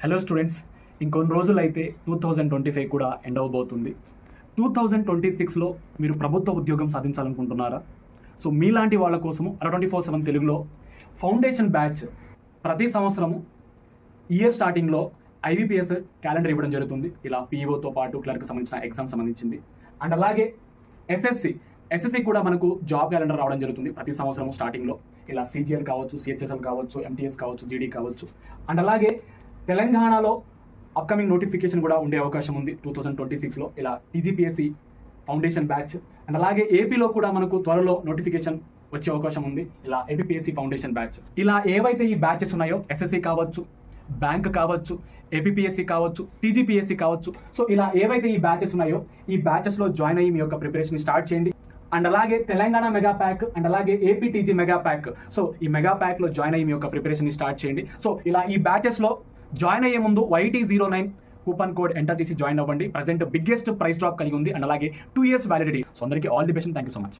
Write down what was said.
Hello students, ఇంకొన్ని రోజులు అయితే 2025 కూడా ఎండ్ అవబోతుంది. 2026లో మీరు ప్రభుత్వ ఉద్యోగం సాధించాలనుకుంటున్నారా? సో మీలాంటి వాళ్ళ కోసము 24/7 తెలుగులో ఫౌండేషన్ బ్యాచ్ ప్రతి సంవత్సరము ఇయర్ స్టార్టింగ్లో IBPS క్యాలెండర్ ఇవ్వడం జరుగుతుంది. ఇలా PEOతో పాటు క్లర్క్ సంబంధించిన ఎగ్జామ్ సంబంధించింది. అండ్ అలాగే SSC కూడా మనకు జాబ్ క్యాలెండర్ రావడం జరుగుతుంది ప్రతి సంవత్సరం స్టార్టింగ్లో. ఇలా CGL కావచ్చు, CHSL కావచ్చు, MTS కావచ్చు, GD కావచ్చు. అండ్ అలాగే తెలంగాణలో అప్కమింగ్ నోటిఫికేషన్ కూడా ఉండే అవకాశం ఉంది 2026లో. ఇలా TGPSC ఫౌండేషన్ బ్యాచ్. అండ్ అలాగే ఏపీలో కూడా మనకు త్వరలో నోటిఫికేషన్ వచ్చే అవకాశం ఉంది. ఇలా APPSC ఫౌండేషన్ బ్యాచ్. ఇలా ఏవైతే ఈ బ్యాచెస్ ఉన్నాయో, SSC కావచ్చు, బ్యాంక్ కావచ్చు, APPSC కావచ్చు, TGPSC కావచ్చు, సో ఇలా ఏవైతే ఈ బ్యాచెస్ ఉన్నాయో ఈ బ్యాచెస్లో జాయిన్ అయ్యి మీ యొక్క ప్రిపరేషన్ స్టార్ట్ చేయండి. అండ్ అలాగే తెలంగాణ మెగా ప్యాక్ అండ్ అలాగే APTG మెగా ప్యాక్, సో ఈ మెగా ప్యాక్లో జాయిన్ అయ్యి మీ యొక్క ప్రిపరేషన్ స్టార్ట్ చేయండి. సో ఇలా ఈ బ్యాచెస్లో జాయిన్ అయ్యే ముందు YT09 కూపన్ కోడ్ ఎంటర్ చేసి జాయిన్ అవ్వండి. ప్రజెంట్ బిగ్గెస్ట్ ప్రైస్ డ్రాప్ కలిగి ఉంది అండ్ అలాగే 2 years వ్యాలిడిటీ. సో అందరికీ all the best. Thank you so much.